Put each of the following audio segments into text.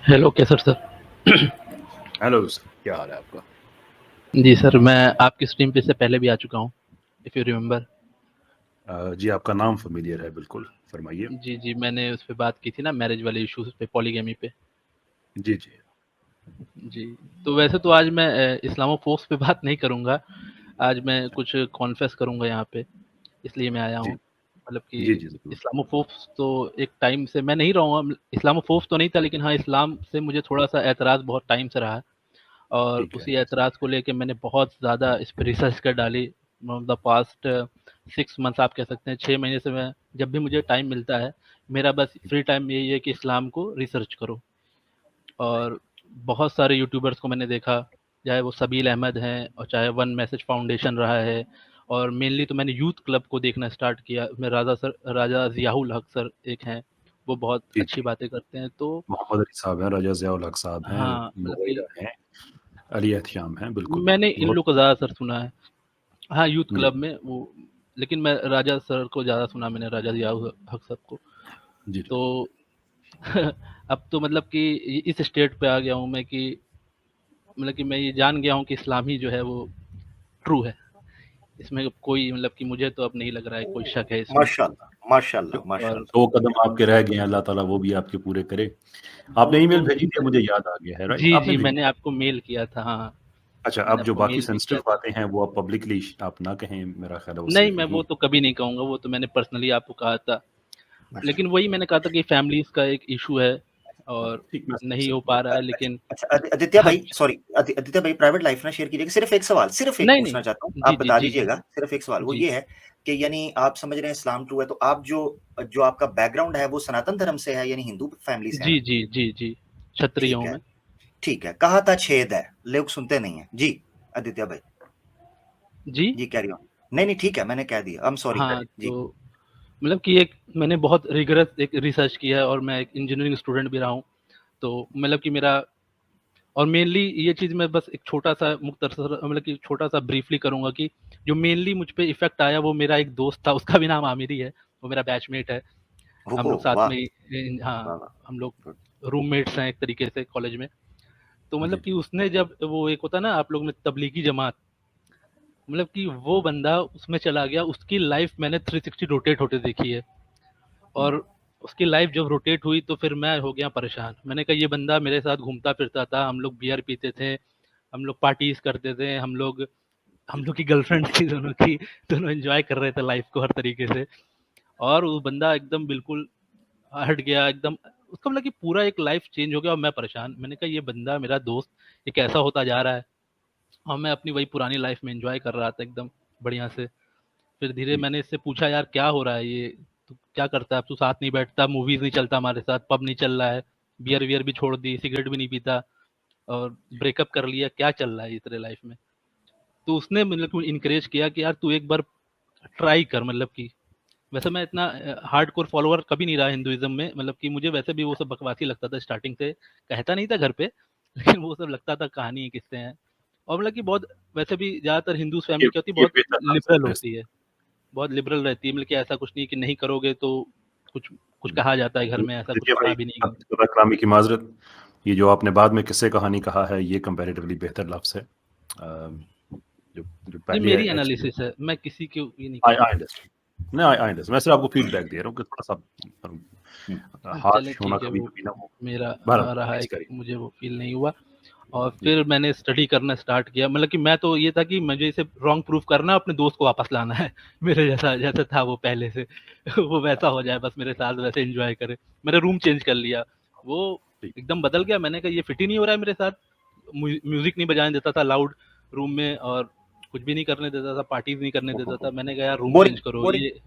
Hello कैसर sir. Hello sir, क्या हाल है आपका? जी सर, मैं आपकी स्ट्रीम पे से पहले भी आ चुका हूँ, इफ़ यू रिमेंबर। जी, आपका नाम फ़ेमिलियर है, बिल्कुल, फरमाइए। जी, मैंने उस पे बात की थी ना, मैरिज वाले इश्यूज़ पे, पॉलीगैमी पे। जी, जी। जी, तो वैसे तो आज मैं इस्लामोफ़ोब्स पे बात नहीं करूँगा। आज मैं कुछ कॉन्फेस करूँगा यहाँ पे, इसलिए मैं आया हूँ। जी, मतलब कि जी, जी, ज़रूर। इस्लामोफ़ोब्स तो एक टाइम से मैं नहीं रहा हूँ, इस्लामोफ़ोब्स तो नहीं था, लेकिन हाँ, इस्लाम से मुझे थोड़ा-सा ऐतराज़ बहुत टाइम से रहा है। और ठीक है। उसी ऐतराज़ को लेके मैंने बहुत ज़्यादा इस पे रिसर्च कर डाली। द पास्ट 6 मंथ्स आप कह सकते हैं, 6 महीने से मैं जब भी मुझे टाइम मिलता है, मेरा बस फ्री टाइम यही है कि इस्लाम को रिसर्च करो। राइट। और बहुत सारे यूट्यूबर्स को मैंने देखा, चाहे वो सबील अहमद हैं और चाहे वन मैसेज फाउंडेशन रहा है, और मेनली तो मैंने यूथ क्लब को देखना स्टार्ट किया। उसमें राजा ज़ियाउल हक सर एक हैं, वो बहुत जी, अच्छी जी। बातें करते हैं। तो मोहम्मद अली साहब हैं, रज़ा ज़िया-उल हक साहब हैं, हाँ, मतलब कि मुग़ीरा हैं, अली एहतियाम हैं, बिल्कुल, मैंने इन बहुत लोग को ज़्यादातर सुना है। हाँ, यूथ जी, क्लब में वो, लेकिन मैं राजा सर को ज़्यादा सुना मैंने, राजा ज़ियाउल हक साहब को। जी, जी। तो अब तो मतलब कि इस स्टेट पे आ गया हूँ मैं कि मतलब कि मैं ये जान गया हूँ कि इस्लाम ही जो है वो ट्रू है। इसमें कोई मतलब कि मुझे तो अब नहीं लग रहा है कोई शक है इसमें। माशाल्लाह, माशाल्लाह, 2 माशाल्लाह। कदम आपके रह गए हैं, अल्लाह ताला वो भी आपके पूरे करे। वो आपने तो ईमेल भेजी थी, मुझे याद आ गया है, राइट? आपने जी, भेजी मैंने थी? आपको मेल किया था, हाँ, अच्छा, मैंने अब जो आपको बाकी मेल भी सेंसिटिव किया था। बातें हैं, वो आप पब्लिकली आप ना कहें, मेरा ख़्याल है वो नहीं, सेफ मैं नहीं वो है। तो कभी नहीं कहूँगा, वो तो मैंने पर्सनली आपको कहा था। लेकिन माशाल्लाह। वही मैंने कहा था कि फैमिलीज़ का एक इश्यू है और ठीक, मैं समझ नहीं हो सकता पा हूँ। रहा है, अच्छा लेकिन अच्छा, आदित्य अब भाई सॉरी, आदित्य भाई प्राइवेट लाइफ ना शेयर कीजिएगा। सिर्फ एक सवाल, सिर्फ एक नहीं, पूछना नहीं। चाहता हूँ, जी, आप जी, बता जी। दीजिएगा। सिर्फ एक सवाल, वो जी। ये है कि यानी आप समझ रहे हैं इस्लाम ट्रू है, तो आप जो जो आपका बैकग्राउंड है वो सनातन धर्म से है, यानी हिंदू फैमिली से है जी, ना? जी, जी, जी। क्षत्रिय ठीक हूँ है, मैं। ठीक है। कहा था छेद है, लोग सुनते नहीं है। जी, आदित्य भाई। जी? जी, कैरी ऑन। नहीं, नहीं, ठीक है, मैंने कह दिया। I am sorry. हाँ, जी। तो मतलब कि एक मैंने बहुत रिगरस एक रिसर्च किया है और मैं एक इंजीनियरिंग स्टूडेंट भी रहा हूँ। तो मतलब कि मेरा, और मेनली ये चीज़ मैं बस एक छोटा-सा मुख्तसर मतलब कि छोटा-सा ब्रीफली करूँगा कि जो मेनली मुझ पे इफ़ेक्ट आया वो मेरा एक दोस्त था, उसका भी नाम आमिर ही है, वो मेरा बैचमेट है। हम ओहो, लोग साथ वाह! में ही वाह, हाँ, वाह! हम लोग गुड। रूममेट्स हैं एक तरीके से कॉलेज में। तो जी, मतलब कि जी। उसने जब वो एक होता है ना आप लोग में तबलीगी जमात, मतलब कि वो बंदा उसमें चला गया, उसकी लाइफ़ मैंने 360 रोटेट होते देखी है। हुँ, और उसकी लाइफ़ जब रोटेट हुई तो फिर मैं हो गया परेशान। मैंने कहा ये बंदा मेरे साथ घूमता-फिरता था, हम लोग बियर पीते थे, हम लोग पार्टीज़ करते थे, हम लोग की गर्लफ्रेंड थी दोनों की, दोनों एन्जॉय कर रहे थे लाइफ़ को हर तरीके से। और वो बंदा एकदम बिल्कुल हट गया एकदम, उसका मतलब कि पूरा एक लाइफ़ चेंज हो गया और मैं परेशान। मैंने कहा ये बंदा मेरा दोस्त, ये कैसा होता जा रहा है? और मैं अपनी वही पुरानी लाइफ़ में एन्जॉय कर रहा था एकदम बढ़िया से। फिर धीरे जी, मैंने इससे पूछा, यार क्या हो रहा है ये? तू क्या करता है? अब तू साथ नहीं बैठता, मूवीज़ नहीं चलता हमारे साथ, पब नहीं चल रहा है, बियर-वियर भी छोड़ दी, सिगरेट भी नहीं पीता और ब्रेकअप कर लिया, क्या चल रहा है ये तेरे लाइफ़ में? तो उसने मतलब को एनकरेज किया कि यार तू एक बार ट्राई कर, मतलब कि वैसे मैं इतना हार्डकोर फॉलोवर कभी नहीं रहा हिंदुइज़्म में, मतलब कि मुझे वैसे भी वो सब बकवास ही लगता था स्टार्टिंग से, कहता नहीं था घर पे, लेकिन वो सब लगता था कहानी किस्से हैं। और मतलब कि बहुत वैसे भी ज़्यादातर हिंदूज़ ये फैमिली क्या होती है, ये बहुत बेहतर लफ्ज़ है लिबरल वैसे। होती है, बहुत लिबरल रहती है, मतलब कि ऐसा कुछ नहीं कि नहीं करोगे तो कुछ कुछ कहा जाता है घर में, ऐसा कुछ देखिए भाई, पढ़ा भी नहीं है। कलामी की माज़रत, ये जो आपने बाद में किस्से कहानी कहा है, ये कंपैरेटिवली बेहतर लफ्ज़ है। जो जो ये पहले मेरी एक्चुअली एनालिसिस है, मैं किसी को ये नहीं आई कहूँगा। I understand. नहीं, आई अंडरस्टैंड। मैं सिर्फ आपको फीडबैक दे रहा हूँ कि हुँ। थोड़ा-सा चलें हार्श होना ठीक है, वो कभी-कभी ना हो। मेरा बहरहाल रहा है प्लीज़ कि करिए। मुझे वो फ़ील नहीं हुआ। और जी, फिर मैंने स्टडी करना स्टार्ट किया, मतलब कि मैं तो ये था कि मुझे इसे रॉन्ग प्रूफ करना, अपने दोस्त को वापस लाना है। मेरे जैसा जैसा था वो पहले से वो वैसा हो जाए बस मेरे साथ, वैसे एन्जॉय करे। मैंने रूम चेंज कर लिया, वो ठीक। एकदम बदल गया। मैंने कहा ये फिट ही नहीं हो रहा है मेरे साथ। म्यूज़िक नहीं बजाने देता था लाउड रूम में, और कुछ भी नहीं करने देता था, पार्टीज़ नहीं करने देता था। मैंने कहा यार रूम बोरिंग चेंज करो बोरिंग ये।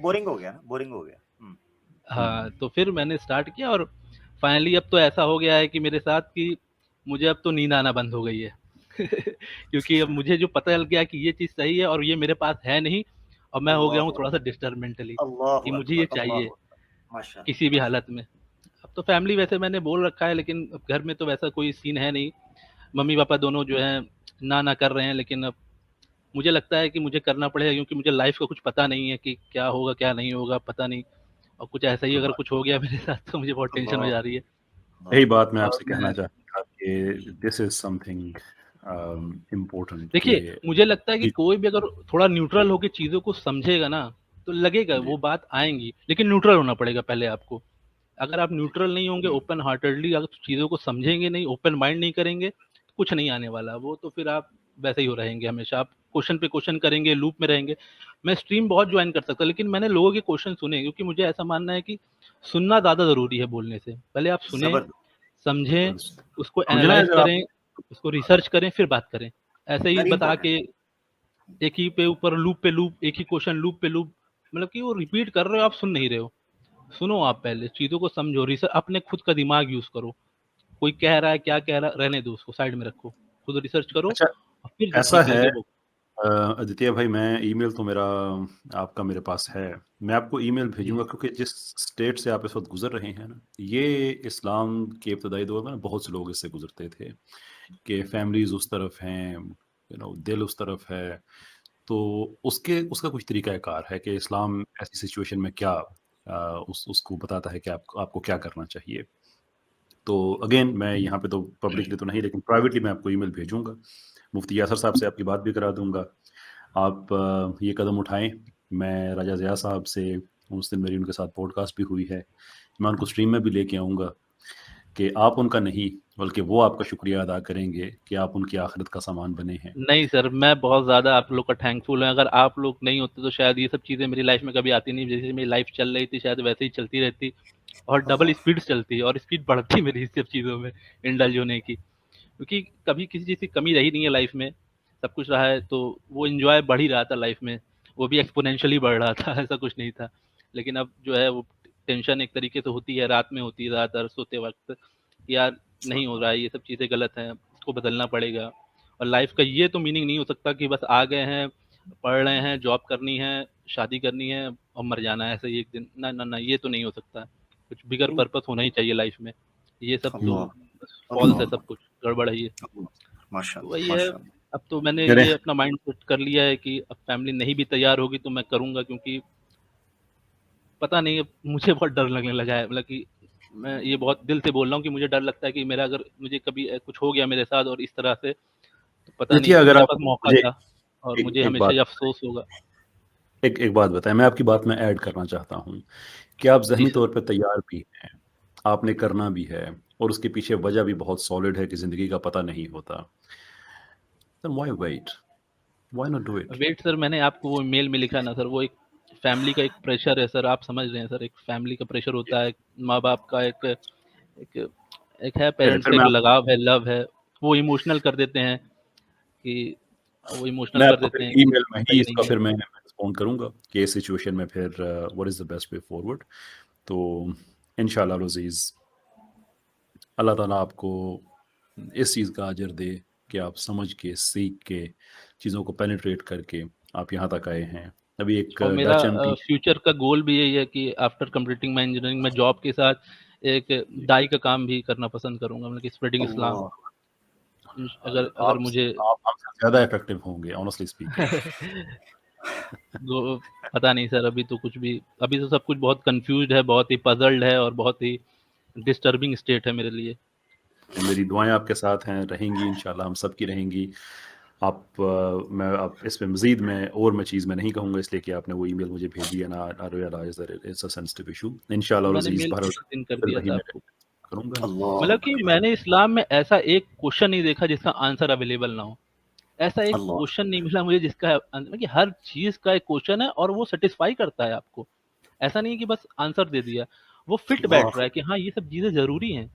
बोरिंग हो गया ना, बोरिंग हो गया। हुँ। हाँ, तो फिर मैंने स्टार्ट किया और फाइनली अब तो ऐसा हो गया है कि मेरे साथ कि मुझे अब तो नींद आना बंद हो गई है। क्योंकि अब मुझे जो पता चल गया कि ये चीज़ सही है और ये मेरे पास है नहीं, और मैं हो गया हूँ अल्लाहु थोड़ा-सा अकबर, डिस्टर्ब मेंटली कि अल्लाहु मुझे ये अकबर, चाहिए अल्लाहु अकबर। माशाअल्लाह, किसी भी हालत माशाअल्लाह। में। अब तो फैमिली वैसे मैंने बोल रखा है, लेकिन अब घर में तो वैसा कोई सीन है नहीं। मम्मी-पापा दोनों जो हैं ना कर रहे हैं, लेकिन अब मुझे लगता है कि मुझे करना पड़ेगा, क्योंकि मुझे लाइफ़ का कुछ पता नहीं है कि क्या होगा, क्या नहीं होगा, पता नहीं। और कुछ ऐसा ही अगर अल्लाह कुछ हो गया मेरे साथ तो मुझे बहुत टेंशन हो अल्लाह जा रही है। यही बात मैं और आपसे कहना मैं चाहता था कि दिस इज समथिंग इम्पोर्टेंट देखिए, कि मुझे लगता है कि जी, कोई भी अगर थोड़ा न्यूट्रल होके चीज़ों को समझेगा ना, तो लगेगा जी, वो बात आएँगी, लेकिन न्यूट्रल होना पड़ेगा पहले आपको। अगर आप न्यूट्रल नहीं होंगे, ओपन हार्टेडली अगर चीज़ों को समझेंगे नहीं, ओपन माइंड नहीं करेंगे, कुछ नहीं आने वाला। वो तो फिर आप वैसे ही हो रहेंगे हमेशा। आप क्वेश्चन पे क्वेश्चन करेंगे, लूप में रहेंगे। मैं स्ट्रीम बहुत जॉइन कर सकता, लेकिन मैंने लोगों के क्वेश्चन सुने, क्योंकि मुझे ऐसा मानना है कि सुनना ज़्यादा ज़रूरी है बोलने से। पहले आप सुनें, जबर समझें, उसको समझना है एनालाइज़ अगर आप करें, उसको रिसर्च करें, फिर बात करें। ऐसे ही वेरी बता इंपॉर्टेंट। के एक ही पे ऊपर लूप पे लूप, एक ही क्वेश्चन लूप पे लूप, मतलब कि वो रिपीट कर रहे हो, आप सुन नहीं रहे हो। सुनो, आप पहले चीज़ों को समझो, रिसर्च, अपने खुद का दिमाग यूज़ करो। कोई कह रहा है, क्या कह रहा है, रहने दो उसको, साइड में रखो। खुद रिसर्च करो अच्छा और फिर जो ऐसा ठीक है लगे वो। आदित्य भाई, मैं ईमेल तो मेरा आपका मेरे पास है, मैं आपको ईमेल जी, भेजूंगा क्योंकि जिस स्टेट से आप इस वक्त गुजर रहे हैं ना, ये इस्लाम के इब्तदाई दौर में ना बहुत से लोग इससे गुजरते थे कि फैमिलीज उस तरफ हैं, दिल उस तरफ है। तो उसका कुछ तरीका कार है कि इस्लाम ऐसी सिचुएशन में क्या उसको बताता है कि आपको क्या करना चाहिए। तो अगेन मैं यहाँ पे तो पब्लिकली तो नहीं, लेकिन प्राइवेटली मैं आपको ईमेल भेजूंगा। मुफ्ती यासर साहब से आपकी बात भी करा दूंगा। आप ये कदम उठाएं। मैं राजा ज़िया साहब से, उस दिन मेरी उनके साथ पॉडकास्ट भी हुई है, मैं उनको स्ट्रीम में भी लेके आऊँगा कि आप उनका नहीं बल्कि वो आपका शुक्रिया अदा करेंगे कि आप उनकी आखिरत का सामान बने हैं। नहीं सर, मैं बहुत ज़्यादा आप लोग का थैंकफुल हूँ। अगर आप लोग नहीं होते तो शायद ये सब चीज़ें मेरी लाइफ में कभी आती नहीं। जैसे मेरी लाइफ चल रही थी, शायद वैसे ही चलती रहती, और डबल अल्लाह स्पीड चलती, और स्पीड बढ़ती मेरी इस सब चीज़ों में इंडल्ज होने की। क्योंकि कभी किसी चीज़ की कमी रही नहीं है लाइफ में, सब कुछ रहा है, तो वो एन्जॉय बढ़ ही रहा था लाइफ में, वो भी एक्स्पोनेंशियली बढ़ रहा था, ऐसा कुछ नहीं था। लेकिन अब जो है वो टेंशन एक तरीके से होती है, रात में होती है, ज़्यादातर सोते वक़्त, कि यार नहीं हो रहा है, ये सब चीज़ें गलत हैं, इसको बदलना पड़ेगा। और लाइफ का ये तो मीनिंग नहीं हो सकता कि बस आ गए हैं, पढ़ रहे हैं, जॉब करनी है, शादी करनी है और मर जाना है ऐसे ही एक दिन। ना, ना, ना, ये तो नहीं हो सकता। कुछ बिगर पर्पस होना ही चाहिए लाइफ में। ये सब तो अल्लाह फॉल्स है, अल्लाह सब कुछ गड़बड़ है ये। अल्लाह, तो माशाल्लाह वही है, माशाल्लाह। अब तो मैंने अरे ये अपना माइंड सेट कर लिया है कि अब फैमिली नहीं भी तैयार होगी तो मैं करूँगा, क्योंकि पता नहीं, अब मुझे बहुत डर लगने लगा है, मतलब कि मैं ये बहुत दिल से बोल रहा हूँ कि मुझे डर लगता है कि मेरा अगर मुझे कभी कुछ हो गया मेरे साथ और इस तरह से, तो पता देखिए, नहीं, अगर मेरे आप पास मौका मुझे था और एक मुझे एक हमेशा बात ये अफ़सोस होगा। एक बात बताएं, मैं आपकी बात में ऐड करना चाहता हूँ कि आप जी जहनी सर। तौर पे तैयार भी हैं, आपने करना भी है, और उसके पीछे वजह भी बहुत सॉलिड है कि ज़िंदगी का पता नहीं होता। Then why wait, why not do it. Wait sir, मैंने आपको वो मेल में लिखा ना सर, वो एक फैमिली का एक प्रेशर है सर, आप समझ रहे हैं सर, एक फैमिली का प्रेशर होता है, माँ बाप का एक एक है, चलिए पेरेंट्स फिर का एक मैं लगाव है, लव है, वो इमोशनल कर देते हैं कि वो इमोशनल मैं कर आपको देते फिर हैं कि ईमेल में ही सही इसका नहीं है। फिर मैं रिस्पॉन्ड करूंगा कि इस सिचुएशन में फिर what is the best way forward. तो इंशाल्लाह अज़ीज़, अल्लाह ताला आपको इस चीज़ का अजर दे कि आप समझ के, सीख के, चीज़ों को पेनिट्रेट करके आप यहाँ तक आए हैं। अभी एक और मेरा डच एमपी। फ्यूचर का गोल भी यही है कि आफ्टर कंप्लीटिंग माई इंजीनियरिंग, मैं जॉब के साथ एक दाई का काम भी करना पसंद करूंगा, मतलब कि स्प्रेडिंग इस्लाम। अल्लाह अगर अगर मुझे आप हमसे ज़्यादा इफेक्टिव होंगे ऑनेस्टली स्पीकिंग। वो पता नहीं सर, अभी तो कुछ भी, अभी तो सब कुछ बहुत कंफ्यूज्ड है, बहुत ही पजल्ड है और बहुत ही डिस्टर्बिंग स्टेट है मेरे लिए। मेरी दुआएं आपके साथ हैं, रहेंगी इंशाल्लाह, हम सब की रहेंगी। मैं आप इस पे मज़ीद मैं चीज़ में नहीं कहूँगा, इसलिए कि आपने वो ईमेल मुझे भेजी है ना, I realise that it's a sensitive issue. इंशाल्लाह मैंने अज़ीज़ मेल बहरहाल उस दिन कर दिल दिया रही था में आपको। करूँगा। अल्लाह मतलब कि मैंने इस्लाम में ऐसा एक क्वेश्चन नहीं देखा जिसका आंसर अवेलेबल ना हो। ऐसा एक अल्लाह क्वेश्चन नहीं मिला मुझे जिसका मतलब कि हर चीज़ का एक क्वेश्चन है और वो सैटिस्फाई करता है आपको। ऐसा नहीं है कि बस आंसर दे दिया, वो फिट बैठ अल्लाह रहा है कि हाँ, ये सब चीज़ें ज़रूरी हैं।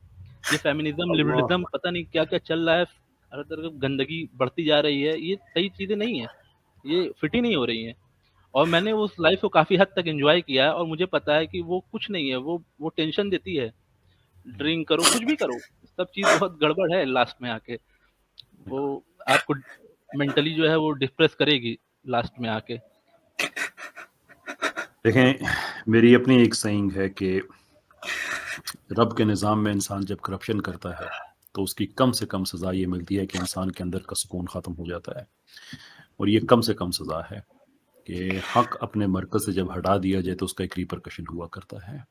ये फेमिनिज़्म, अल्लाह लिबरलिज़्म, पता नहीं क्या-क्या चल रहा है, हर तरफ गंदगी बढ़ती जा रही है, ये सही चीज़ें नहीं हैं, ये फिट ही नहीं हो रही हैं। और मैंने उस लाइफ़ को काफ़ी हद तक एन्जॉय किया है और मुझे पता है कि वो कुछ नहीं है, वो टेंशन देती है। ड्रिंक करो, कुछ भी करो, सब चीज़ बहुत गड़बड़ है लास्ट में आके। वो आपको मेंटली जो है वो डिप्रेस करेगी लास्ट में आके। देखें, मेरी अपनी एक सेइंग है कि रब के निज़ाम में इंसान जब करप्शन करता है तो उसकी कम से कम सज़ा ये मिलती है कि इंसान के अंदर का सुकून ख़त्म हो जाता है। और ये कम से कम सज़ा है कि हक अपने मरकज़ से जब हटा दिया जाए तो उसका एक रिपरकशन हुआ करता है।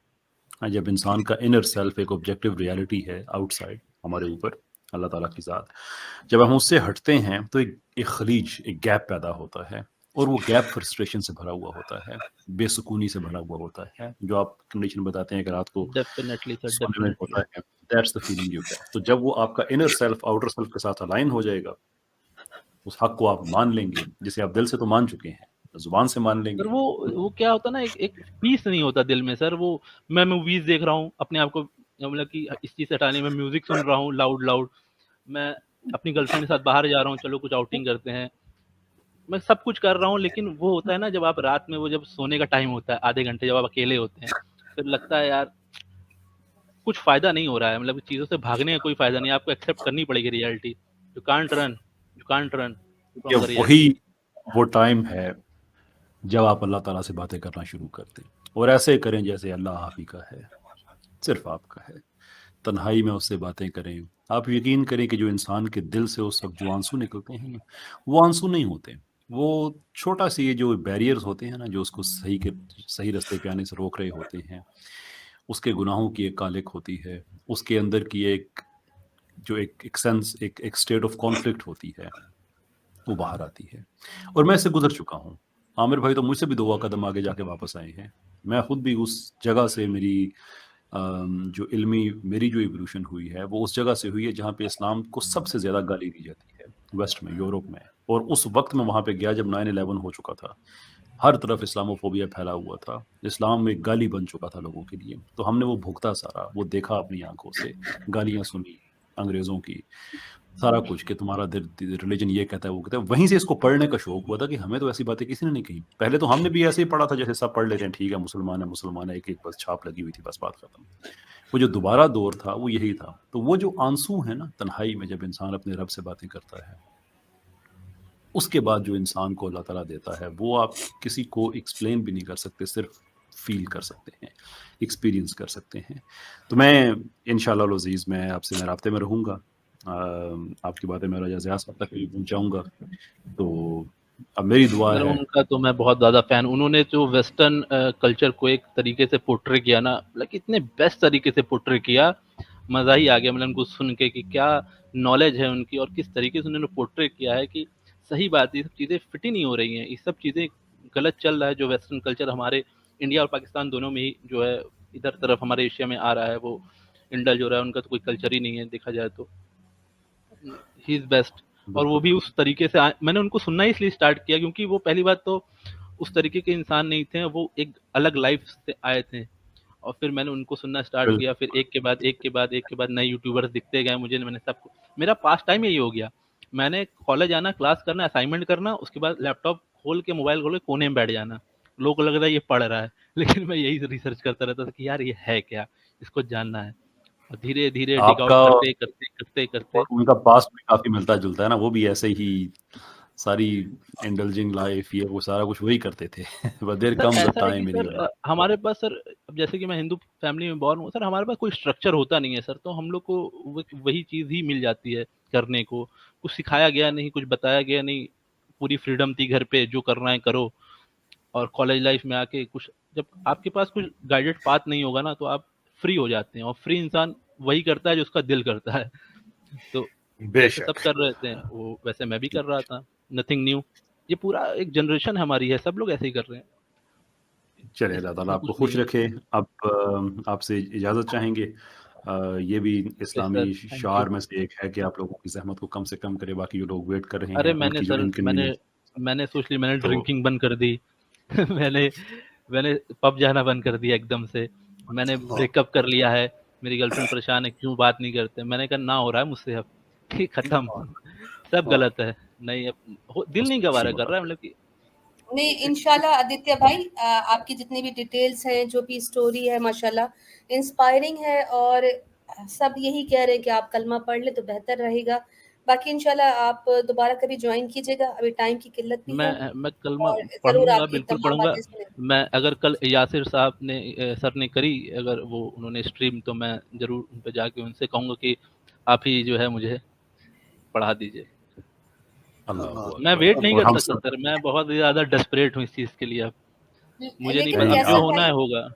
जब इंसान का इनर सेल्फ एक ऑब्जेक्टिव रियलिटी है आउटसाइड हमारे ऊपर अल्लाह ताला के साथ, जब हम उससे हटते हैं तो एक खलीज, एक गैप पैदा होता है, और वो गैप फ्रस्ट्रेशन से भरा हुआ होता है, बेसुकूनी से भरा हुआ होता है, जो आप कंडीशन बताते हैं कि रात को डेफिनेटली सर, सोने में डेफिनेटली। होता है, that's the feeling you get. तो जब वो आपका इनर सेल्फ आउटर सेल्फ के साथ अलाइन हो जाएगा, उस हक को आप मान लेंगे जिसे आप दिल से तो मान चुके हैं, जुबान से मान लेंगे। सर वो क्या होता है ना, एक पीस नहीं होता दिल में सर। वो मैं मूवीज देख रहा हूँ अपने आप को, मतलब कि इस चीज से हटाने में म्यूजिक सुन रहा हूँ लाउड लाउड, मैं अपनी गर्लफ्रेंड के साथ बाहर जा रहा हूँ, चलो कुछ आउटिंग करते हैं, मैं सब कुछ कर रहा हूँ। लेकिन वो होता है ना, जब आप रात में, वो जब सोने का टाइम होता है, आधे घंटे जब आप अकेले होते हैं, फिर लगता है यार कुछ फायदा नहीं हो रहा है, मतलब चीजों से भागने का कोई फायदा नहीं, आपको एक्सेप्ट करनी पड़ेगी reality. You can't run, you can't run ये फ्रॉम द वही रियलिटी। वो टाइम है जब आप अल्लाह ताला से बातें करना शुरू करते हैं, और ऐसे करें जैसे अल्लाह आप ही का है, सिर्फ आपका है। तन्हाई में उससे बातें करें। आप यकीन करें कि जो इंसान के दिल से उस वक्त जो आंसू निकलते हैं ना, वो आंसू नहीं होते, वो छोटा सी ये जो बैरियर्स होते हैं ना, जो उसको सही रास्ते पे आने से रोक रहे होते हैं, उसके गुनाहों की एक कालिक होती है, उसके अंदर की एक जो एक सेंस, एक स्टेट ऑफ कॉन्फ्लिक्ट होती है, वो बाहर आती है। और मैं इससे गुजर चुका हूँ। आमिर भाई तो मुझसे भी 2 कदम आगे जाके वापस आए हैं। मैं खुद भी उस जगह से, मेरी जो इल्मी मेरी जो इवोल्यूशन हुई है, वो उस जगह से हुई है जहाँ पे इस्लाम को सबसे ज़्यादा गाली दी जाती है, वेस्ट में, यूरोप में। और उस वक्त में वहाँ पे गया जब 9/11 हो चुका था, हर तरफ इस्लामोफोबिया फैला हुआ था, इस्लाम एक गाली बन चुका था लोगों के लिए। तो हमने वो भुगता सारा, वो देखा अपनी आंखों से, गालियाँ सुनी अंग्रेज़ों की, सारा कुछ कि तुम्हारा रिलीजन ये कहता है, वो कहता है। वहीं से इसको पढ़ने का शौक हुआ था कि हमें तो ऐसी बातें किसी ने नहीं कही। पहले तो हमने भी ऐसे ही पढ़ा था जैसे सब पढ़ लेते हैं, ठीक है मुसलमान है, एक एक बस छाप लगी हुई थी, बस बात खत्म। वो जो दोबारा दौर था वो यही था। तो वो जो आंसू है ना तन्हाई में, जब इंसान अपने रब से बातें करता है, उसके बाद जो इंसान को अल्लाह ताला देता है, वो आप किसी को एक्सप्लेन भी नहीं कर सकते, सिर्फ फील कर सकते हैं, एक्सपीरियंस कर सकते हैं। तो मैं इंशाअल्लाह अज़ीज़, मैं आपसे मैं राब्ते में रहूँगा, आपकी बातें मैं रजा ज़ियास तक भी पहुँचाऊँगा। तो अब मेरी दुआ सर है। उनका तो मैं बहुत ज़्यादा फ़ैन, उन्होंने जो वेस्टर्न कल्चर को एक तरीके से पोर्ट्रे किया ना, मतलब इतने बेस्ट तरीके से पोर्ट्रे किया, मज़ा ही आ गया। मतलब उनको सुन के कि क्या नॉलेज है उनकी, और किस तरीके से उन्होंने पोर्ट्रे किया है कि सही बात है, ये सब चीज़ें फिट ही नहीं हो रही हैं, ये सब चीज़ें गलत चल रहा है। जो वेस्टर्न कल्चर हमारे इंडिया और पाकिस्तान दोनों में ही जो है, इधर तरफ हमारे एशिया में आ रहा है, वो इंडल्ज हो रहा है, उनका तो कोई कल्चर ही नहीं है देखा जाए तो। He is best. और वो बिल्कुल, भी उस तरीके से मैंने उनको सुनना ही इसलिए स्टार्ट किया क्योंकि वो पहली बात तो उस तरीके के इंसान नहीं थे, वो एक अलग लाइफ से आए थे। और फिर मैंने उनको सुनना स्टार्ट बिल्कुल। किया, फिर एक के बाद एक के बाद एक के बाद नए यूट्यूबर्स दिखते गए मुझे, मैंने सबको, मेरा पास टाइम यही हो गया। मैंने कॉलेज आना, क्लास करना, असाइनमेंट करना, उसके बाद लैपटॉप खोल के, मोबाइल खोल के कोने में बैठ जाना। लोगों को लग रहा है ये पढ़ रहा है, लेकिन मैं यही रिसर्च करता रहता था कि यार ये है क्या, इसको जानना है। और धीरे धीरे डिग आपका आउट करते करते करते करते और उनका पास्ट भी काफ़ी मिलता-जुलता है ना, वो भी ऐसे ही सारी इंडल्जिंग लाइफ, ये वो सारा कुछ वही करते थे। But there sir comes a ऐसा है कि time in sir your life. हमारे पास सर, अब जैसे कि मैं हिंदू फैमिली में बॉर्न हूँ सर, हमारे पास कोई स्ट्रक्चर होता नहीं है सर, तो हम लोग को वही चीज़ ही मिल जाती है करने को। कुछ सिखाया गया नहीं, कुछ बताया गया नहीं, पूरी फ्रीडम थी घर पे, जो करना है करो। और कॉलेज लाइफ में आके कुछ, जब आपके पास कुछ गाइडेड पाथ नहीं होगा ना, तो आप फ्री हो जाते हैं, और फ्री इंसान वही करता है जो उसका दिल करता है। तो जैसे सब बेशक। कर रहे थे वो वैसे मैं भी कर रहा था, नथिंग न्यू। ये पूरा एक जनरेशन हमारी है, सब लोग ऐसे ही कर रहे हैं, चलिए, अल्लाह ताला इसमें आपको कुछ खुश नहीं है। रखे। अब आपसे इजाज़त चाहेंगे। ये भी okay sir, Islami thank you. शार में से एक है कि आप लोगों की ज़हमत को कम से कम करें, बाकी जो लोग वेट कर रहे अरे हैं, मैंने उनकी जो सर, मैंने इनकन्वीनियंस। मैंने सोच ली, मैंने तो ड्रिंकिंग बंद कर दी। मैंने मैंने पब जाना बंद कर दिया एकदम से। मैंने ब्रेकअप कर लिया है, मेरी गर्लफ्रेंड परेशान है, क्यों बात नहीं करते? मैंने कहा ना हो रहा है मुझसे अब, ठीक, खत्म। सब गलत है। नहीं, अब दिल नहीं अच्छी गवारा कर बात। रहा है, मतलब कि नहीं, इंशाल्लाह आदित्य भाई, आपकी जितनी भी डिटेल्स हैं, जो भी स्टोरी है, माशाल्लाह इंस्पायरिंग है, और सब यही कह रहे हैं कि आप कलमा पढ़ ले तो बेहतर रहेगा। बाकी इंशाल्लाह आप दोबारा कभी ज्वाइन कीजिएगा, अभी टाइम की किल्लत भी है, मैं कलमा और ज़रूर पढ़ूँगा, आपकी बिल्कुल तमाम पढ़ूँगा। बातें सुनेंगे। मैं अगर कल यासिर साहब ने सर ने करी, अगर वो उन्होंने स्ट्रीम, तो मैं ज़रूर उन पे जाके उनसे कहूँगा कि आप ही जो है मुझे पढ़ा दीजिए। अल्लाह मैं अकबर। वेट नहीं और कर हम सकता सब सर, मैं बहुत ज़्यादा डेस्परेट हूँ इस चीज़ के लिए अब। मुझे नहीं लेकिन पता, नहीं, अब जो कैसा आप होना है, है होगा।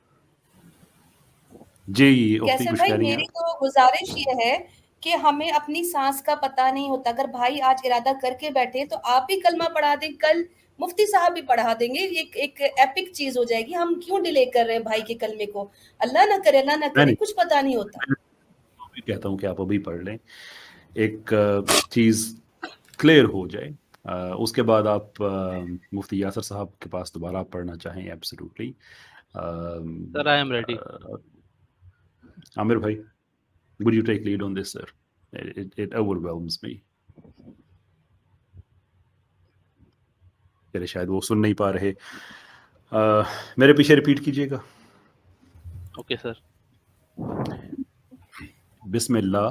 जी, उख्ती कैसर कुछ भाई, कह रही हैं मेरी आप? तो गुजारिश ये है कि हमें अपनी सांस का पता नहीं होता। अगर भाई आज इरादा करके बैठे तो आप भी कलमा पढ़ा दें, कल मुफ्ती साहब भी पढ़ा देंगे। एक एपिक चीज हो जाएगी। हम क्यों डिले कर रहे हैं भाई के कलमे को? अल्लाह ना करे, अल्लाह ना नहीं, करे, नहीं, कुछ पता नहीं होता। मैं भी कहता हूँ कि आप अभी पढ़ लें, एक चीज़ क्लियर हो जाए, उसके बाद आप मुफ्ती यासर साहब के पास दोबारा आप पढ़ना चाहें, absolutely. Sir I am ready. Aamir भाई, would you take lead on this, sir? It overwhelms me. चलिए, शायद वो सुन नहीं पा रहे। मेरे पीछे रिपीट कीजिएगा। Okay sir. बिस्मिल्लाह,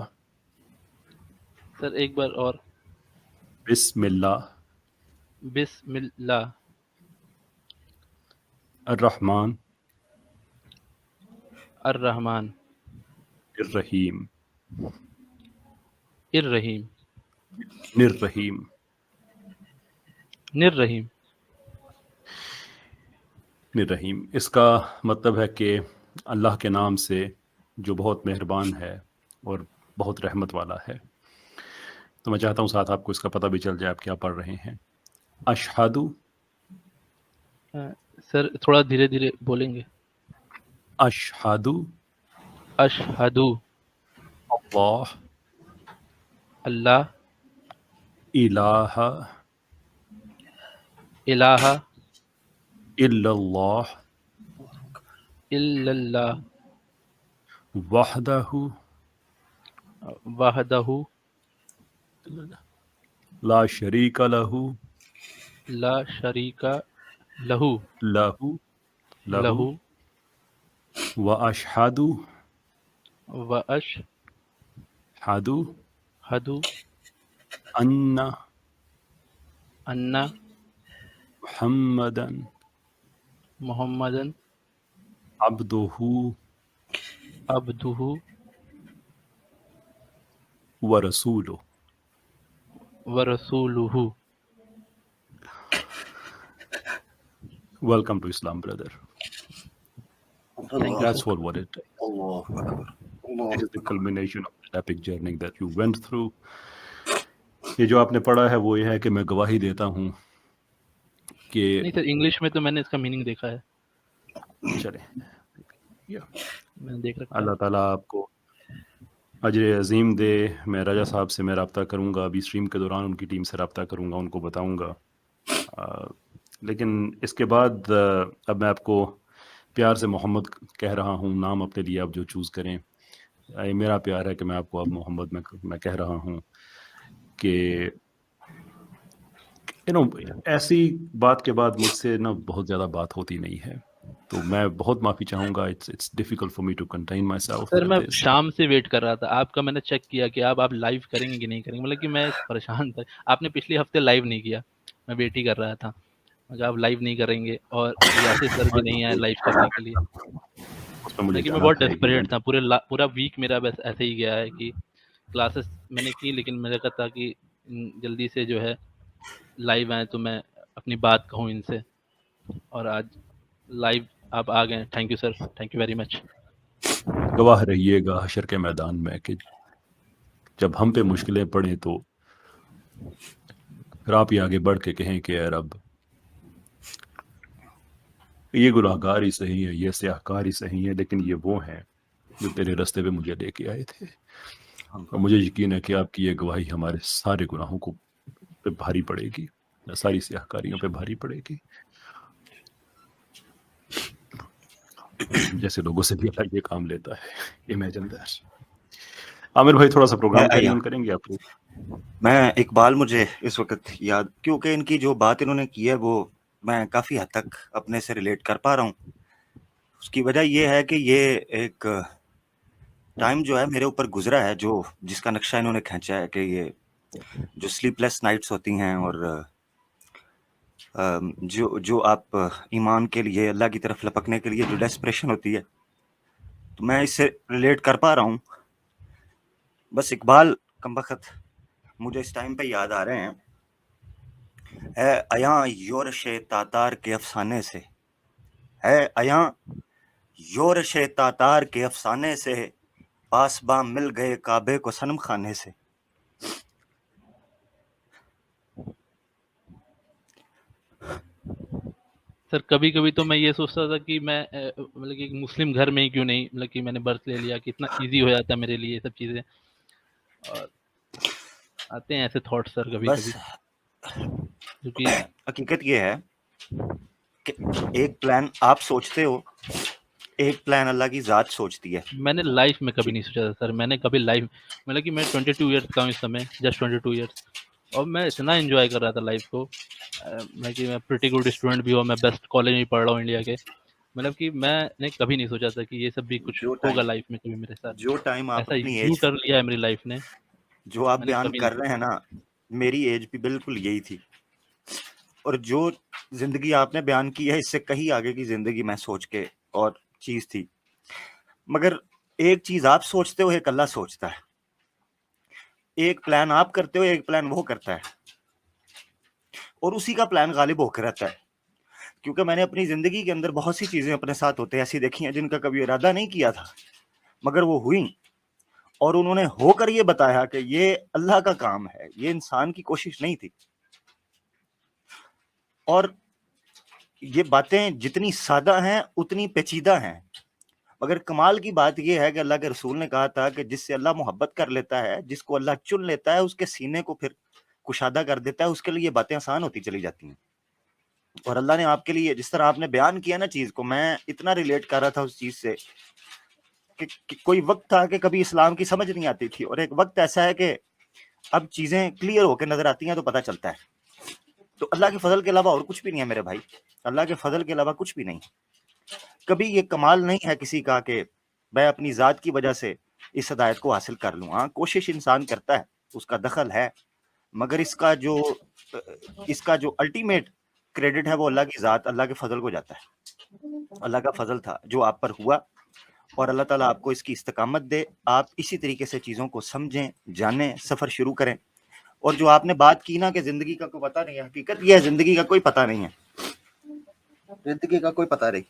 सर एक बार और। बिस्मिल्लाह, बिस्मिल्लाह, अर्रहमान, अर्रहमान, अर्रहीम, इर्रहीम, निर्रहीम। निर्रहीम। निर्रहीम, इसका मतलब है कि अल्लाह के नाम से जो बहुत मेहरबान है और बहुत रहमत वाला है। तो मैं चाहता हूँ साथ आपको इसका पता भी चल जाए आप क्या पढ़ रहे हैं। अशहदु, सर थोड़ा धीरे धीरे बोलेंगे। अशहदु अशहदु अल्लाह अल्लाह इलाहा इलाहा इल्लल्लाह इल्लल्लाह वहदहु वहदहु ला शरीका लहू ला शरीका लहू लहू लहू लहू व अशहदु व अशहदु हदु अन्ना अन्ना मुहम्मदन मुहम्मदन अब्दुहु अब्दुहु व रसूलुहु। व रसूलुहु। Welcome to Islam, brother. That's what it is. It is the culmination of the epic journey that you went through. ये जो आपने पढ़ा है वो ये है कि मैं गवाही देता हूँ कि नहीं सर, इंग्लिश में तो मैंने इसका मीनिंग देखा है। चले मैंने देख रखा है। अल्लाह ताला आपको अजर अजीम दे। मैं राजा साहब से मैं रब्ता करूँगा, अभी स्ट्रीम के दौरान उनकी टीम से रब्ता करूँगा, उनको बताऊँगा। लेकिन इसके बाद अब मैं आपको प्यार से मोहम्मद कह रहा हूँ। नाम अपने लिए आप जो चूज़ करें, ये मेरा प्यार है कि मैं आपको अब मोहम्मद मैं कह रहा हूँ कि ऐसी बात के बाद मुझसे ना बहुत ज़्यादा बात होती नहीं है, तो मैं बहुत माफ़ी चाहूँगा। It's difficult for me to contain myself. Sir मैं शाम से वेट कर रहा था आपका। मैंने चेक किया कि आप लाइव करेंगे कि नहीं करेंगे, मतलब कि मैं परेशान था। आपने पिछले हफ्ते लाइव नहीं किया, मैं वेट ही कर रहा था। अगर आप लाइव नहीं करेंगे और यासिर सर भी नहीं आए लाइव करने के लिए, लेकिन मैं बहुत डेस्परेट था। पूरा वीक मेरा बस ऐसे ही गया है कि क्लासेस मैंने की, लेकिन मेरा कहता कि जल्दी से जो है लाइव आए तो मैं अपनी बात कहूँ इनसे, और आज लाइव आप आ गए। Thank you sir, thank you very much. गवाह रहिएगा हशर के मैदान में कि जब हम पे मुश्किलें पड़े तो फिर आप ही आगे बढ़ के कहें कि यार अब ये गुनाहगार ही सही है, ये स्याहकार ही सही है, लेकिन ये वो हैं जो तेरे रास्ते पे मुझे लेके आए थे। और मुझे यकीन है कि आपकी ये गवाही हमारे सारे गुनाहों को पे भारी पड़ेगी, सारी स्याहकारियों पे भारी पड़ेगी। जैसे लोगों से भी अल्लाह ये काम लेता है। Imagine that. आमिर भाई थोड़ा सा प्रोग्राम कैरी ऑन करेंगे आप? मैं इकबाल, मुझे इस वक्त याद, क्योंकि इनकी जो बात इन्होंने की है वो मैं काफ़ी हद तक अपने से रिलेट कर पा रहा हूँ। उसकी वजह ये है कि ये एक टाइम जो है मेरे ऊपर गुजरा है, जो जिसका नक्शा इन्होंने खींचा है कि ये जो स्लीपलेस नाइट्स होती हैं और जो आप ईमान के लिए अल्लाह की तरफ लपकने के लिए जो डेस्परेशन होती है, तो मैं इससे रिलेट कर पा रहा हूँ। बस इकबाल कमबख्त मुझे इस टाइम पे याद आ रहे हैं। है अयां योरश तातार के अफसाने से, है अयां योरश तातार के अफसाने से पासबां मिल गए काबे को सनम खाने से। सर कभी-कभी तो मैं ये सोचता था कि मैं मतलब कि एक मुस्लिम घर में ही क्यों नहीं, मतलब कि मैंने बर्थ ले लिया, कितना ईज़ी हो जाता मेरे लिए ये सब चीज़ें। और आते हैं ऐसे थॉट्स सर बस कभी-कभी, क्योंकि हकीकत ये है कि एक प्लान आप सोचते हो, एक प्लान अल्लाह की ज़ात सोचती है। मैंने लाइफ में कभी नहीं सोचा था सर, मैंने कभी लाइफ मतलब कि मैं 22 इयर्स का हूँ इस समय, जस्ट 22 इयर्स, और मैं इतना एंजॉय कर रहा था लाइफ को। मैं कि मैं प्रिटी गुड स्टूडेंट भी हूँ, मैं बेस्ट कॉलेज में पढ़ रहा हूँ इंडिया के। मतलब कि मैंने कभी नहीं सोचा था कि ये सब भी कुछ जो होगा टाइम लाइफ में कभी मेरे साथ। जो टाइम आप ऐसा अपनी यू एज टर्न लिया है मेरी लाइफ ने, जो आप मैंने बयान कभी कर नहीं रहे हैं ना, मेरी एज भी बिल्कुल यही थी। और जो जिंदगी आपने बयान की है, इससे कहीं आगे की जिंदगी मैं सोच के और चीज थी। मगर एक चीज आप सोचते हो, एक अल्लाह सोचता है। एक प्लान आप करते हो, एक प्लान वो करता है, और उसी का प्लान गालिब होकर रहता है। क्योंकि मैंने अपनी जिंदगी के अंदर बहुत सी चीजें अपने साथ होते ऐसी देखी हैं जिनका कभी इरादा नहीं किया था, मगर वो हुई, और उन्होंने होकर ये बताया कि ये अल्लाह का काम है, ये इंसान की कोशिश नहीं थी। और ये बातें जितनी सादा हैं उतनी पेचीदा हैं। मगर कमाल की बात यह है कि अल्लाह के रसूल ने कहा था कि जिससे अल्लाह मोहब्बत कर लेता है, जिसको अल्लाह चुन लेता है, उसके सीने को फिर कुशादा कर देता है, उसके लिए ये बातें आसान होती चली जाती हैं। और अल्लाह ने आपके लिए, जिस तरह आपने बयान किया ना चीज को, मैं इतना रिलेट कर रहा था उस चीज से कि कोई वक्त था कि कभी इस्लाम की समझ नहीं आती थी, और एक वक्त ऐसा है कि अब चीजें क्लियर होकर नजर आती हैं तो पता चलता है। तो अल्लाह के फजल के अलावा और कुछ भी नहीं है मेरे भाई, अल्लाह के फजल के अलावा कुछ भी नहीं। कभी ये कमाल नहीं है किसी का कि मैं अपनी जात की वजह से इस हिदायत को हासिल कर लूँ। हाँ, कोशिश इंसान करता है, उसका दखल है, मगर इसका जो अल्टीमेट क्रेडिट है वो अल्लाह की जात, अल्लाह के फजल को जाता है। अल्लाह का फजल था जो आप पर हुआ, और अल्लाह ताला आपको इसकी इस्तकामत दे। आप इसी तरीके से चीज़ों को समझें, जानें, सफ़र शुरू करें। और जो आपने बात की ना कि ज़िंदगी का कोई पता नहीं है, हकीकत यह है ज़िंदगी का कोई पता नहीं है, ज़िंदगी का कोई पता नहीं।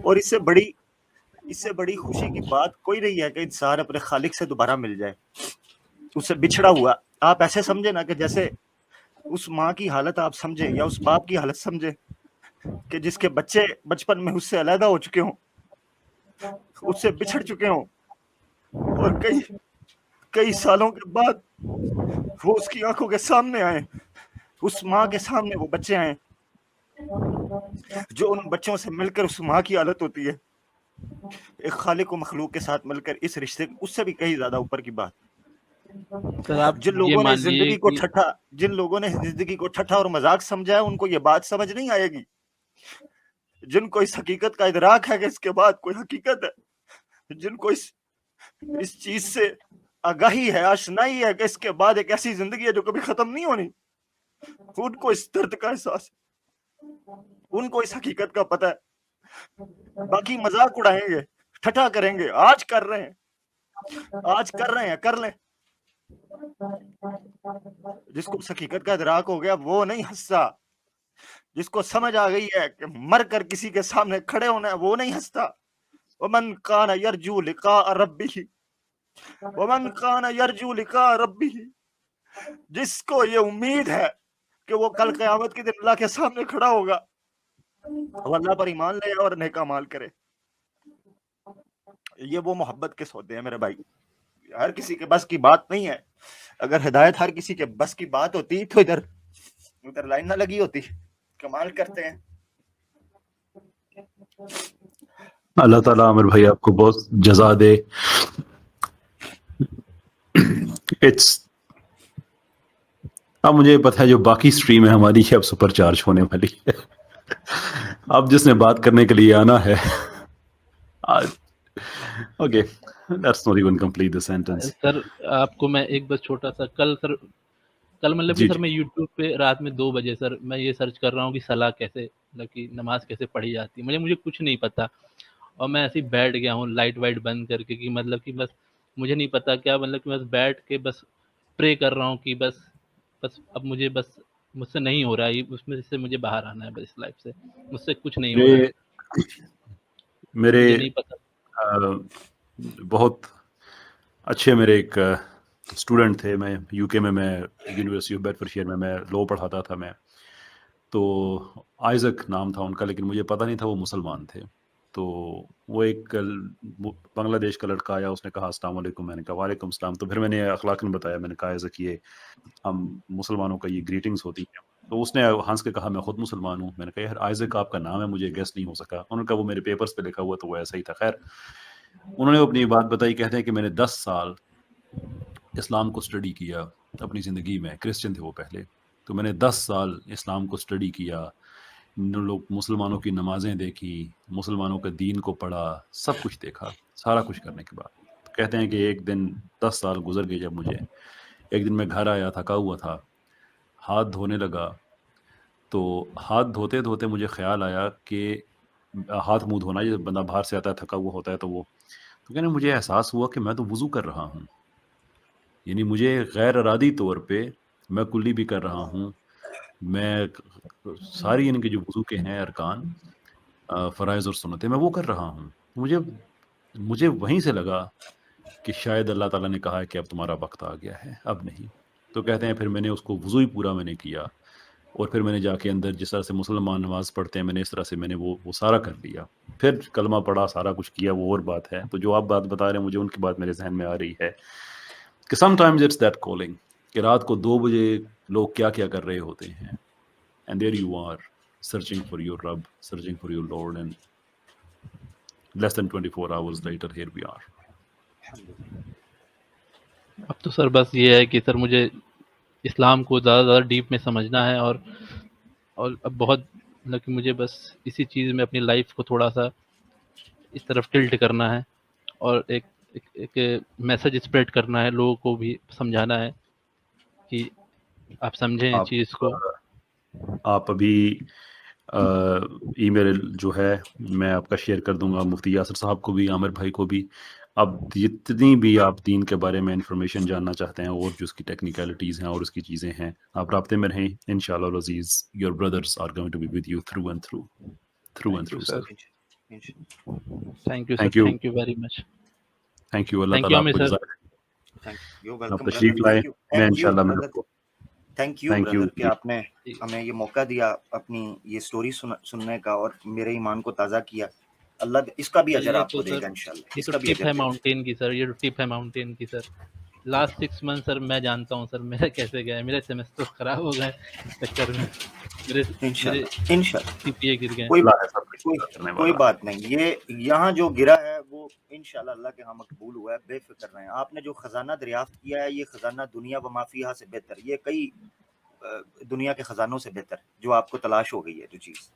और इससे बड़ी खुशी की बात कोई नहीं है कि इंसान अपने खालिक से दोबारा मिल जाए, उससे बिछड़ा हुआ। आप ऐसे समझे ना कि जैसे उस माँ की हालत आप समझे, या उस बाप की हालत समझे कि जिसके बच्चे बचपन में उससे अलहदा हो चुके हों, उससे बिछड़ चुके हों, और कई सालों के बाद वो उसकी आंखों के सामने आए, उस माँ के सामने वो बच्चे आए, जो उन बच्चों से मिलकर उस माँ की हालत होती है, एक खालिक व मखलूक के साथ मिलकर इस रिश्ते, उससे भी कहीं ज्यादा ऊपर की बात। सर आप जिन ये लोगों ने मान लिए जिंदगी को ठट्ठा और मजाक समझा है, उनको ये बात समझ नहीं आएगी। जिनको इस हकीकत का इदराक है कि इसके बाद कोई हकीकत है, जिनको इस चीज से आगाही है, आशनाई है कि इसके बाद एक ऐसी जिंदगी है जो कभी खत्म नहीं होनी, उनको इस दर्द का एहसास, उनको इस हकीकत का पता है। बाकी मजाक उड़ाएंगे, ठट्ठा करेंगे, आज कर रहे हैं, कर लें। जिसको उस हकीकत का इदराक हो गया वो नहीं हंसता, जिसको समझ आ गई है कि मर कर किसी के सामने खड़े होना है वो नहीं हंसता। वमन कान यरजू लिका रब्बिही, वमन कान यरजू लिका रब्बिही, जिसको ये उम्मीद है कि वो कल क़यामत के दिन अल्लाह के सामने खड़ा होगा, वो अल्लाह पर ईमान ले और नेक अमाल करे। ये वो मोहब्बत के सौदे हैं मेरे भाई, हर किसी के बस की बात नहीं है। अगर हिदायत हर किसी के बस की बात होती तो इधर लाइन ना लगी होती। कमाल करते हैं। अल्लाह ताला आमिर भाई आपको बहुत जजा दे। इट्स अब मुझे पता है जो बाकी स्ट्रीम है हमारी है अब सुपर चार्ज होने वाली है। अब जिसने बात करने के लिए आना है, okay, let's not even complete the sentence. Sir आपको मैं एक बस छोटा सा, कल मतलब कि जी सर जी मैं यूट्यूब पे रात में 2 बजे सर मैं ये सर्च कर रहा हूँ कि सलाह कैसे, मतलब कि नमाज कैसे पढ़ी जाती है, मुझे कुछ नहीं पता, और मैं ऐसे ही बैठ गया हूँ लाइट वाइट बंद करके कि मतलब कि बस मुझे नहीं पता क्या, मतलब कि बस बैठ के बस प्रे कर रहा हूँ कि बस अब मुझे बस मुझसे नहीं हो रहा है, उसमें से मुझे बाहर आना है, बस इस लाइफ से मुझसे कुछ नहीं हो रहा है। मेरे मुझे नहीं पता। बहुत अच्छे मेरे एक स्टूडेंट थे, मैं यूके में, मैं यूनिवर्सिटी ऑफ बेडफोर्डशायर में मैं लॉ पढ़ाता था मैं। तो आइजक नाम था उनका, लेकिन मुझे पता नहीं था वो मुसलमान थे। तो वो एक बांग्लादेश का लड़का आया, उसने कहा अस्सलाम वालेकुम, मैंने कहा वालेकुम सलाम। तो फिर मैंने अखलाकन बताया, मैंने कहा आइजक ये हम मुसलमानों का ये ग्रीटिंग्स होती है। तो उसने हंस के कहा मैं खुद मुसलमान हूँ। मैंने कहा यार आइजक आपका नाम है, मुझे गेस नहीं हो सका। उन्होंने कहा वो मेरे पेपर्स पे लिखा हुआ, तो वो ऐसा ही था। खैर उन्होंने अपनी बात बताई, कहते हैं कि मैंने 10 साल इस्लाम को स्टडी किया अपनी ज़िंदगी में। क्रिश्चियन थे वो पहले, तो मैंने 10 साल इस्लाम को स्टडी किया, लोग मुसलमानों की नमाजें देखी, मुसलमानों के दीन को पढ़ा, सब कुछ देखा। सारा कुछ करने के बाद तो कहते हैं कि एक दिन 10 साल गुजर गए, जब मुझे एक दिन मैं घर आया, थका हुआ था, हाथ धोने लगा। तो हाथ धोते धोते मुझे ख्याल आया कि हाथ मुंह धोना, जब बंदा बाहर से आता है थका हुआ होता है, तो कहने मुझे एहसास हुआ कि मैं तो वुजू कर रहा हूँ। यानी मुझे गैर इरादी तौर पे मैं कुल्ली भी कर रहा हूँ, मैं सारी इनके जो वुजू के हैं अरकान, फ़राइज़ और सुन्नतें, मैं वो कर रहा हूँ। मुझे वहीं से लगा कि शायद अल्लाह ताला ने कहा है कि अब तुम्हारा वक्त आ गया है, अब नहीं। तो कहते हैं फिर मैंने उसको वुजू ही पूरा मैंने किया, और फिर मैंने जाके अंदर जिस तरह से मुसलमान नमाज पढ़ते हैं, मैंने इस तरह से मैंने वो सारा कर लिया। फिर कलमा पढ़ा, सारा कुछ किया, वो और बात है। तो जो आप बात बता रहे हैं, मुझे उनकी बात मेरे जहन में आ रही है कि समटाइम्स इट्स दैट कॉलिंग, कि रात को 2 बजे लोग क्या-क्या कर रहे होते हैं, and there you are searching for your रब, searching for your lord, and less than 24 hours later here we are. अब तो सर बस ये है कि सर मुझे इस्लाम को ज़्यादा डीप में समझना है, और अब बहुत मतलब कि मुझे बस इसी चीज़ में अपनी लाइफ को थोड़ा सा इस तरफ टिल्ट करना है, और एक मैसेज स्प्रेड करना है, लोगों को भी समझाना है कि आप समझें इस चीज़ को। आप अभी ईमेल जो है मैं आपका शेयर कर दूंगा, मुफ्ती यासिर साहब को भी, आमिर भाई को भी। अब जितनी भी आप दीन के बारे में इंफॉर्मेशन जानना चाहते हैं, और जो उसकी टेक्निकलिटीज़ हैं और उसकी चीज़ें हैं, आप राब्ते में रहें। इंशाल्लाह Aziz, your brothers are going to be with you through and through sir. Thank you sir, thank you, thank you very much. Thank you. अल्लाह थैंक ताला यू आपको सर। जज़ाक आप तशरीफ लाए। मैं इंशाल्लाह मैं आपको थैंक यू ब्रदर कि आपने हमें ये मौका दिया अपनी ये स्टोरी सुनने का और मेरे ईमान को ताज़ा किया। अल्लाह इसका भी अजर आपको देगा इंशाल्लाह। ये तो टिप है माउंटेन की सर, ये तो टिप है माउंटेन की सर। लास्ट 6 मंथ सर मैं जानता हूँ सर मेरा कैसे गया है। मेरे सेमेस्टर खराब हो गए चक्कर में, मेरे इंशाल्लाह सीपीए गिर गए। कोई बात नहीं, ये यहाँ जो गिरा है वो इंशाल्लाह अल्लाह के यहाँ मकबूल हुआ है, बेफिक्र रहें। आपने जो खजाना दरियाफ्त किया है, ये खजाना दुनिया व माफिया से बेहतर, ये कई दुनिया के खजानों से बेहतर जो आपको तलाश हो गई है जो चीज़,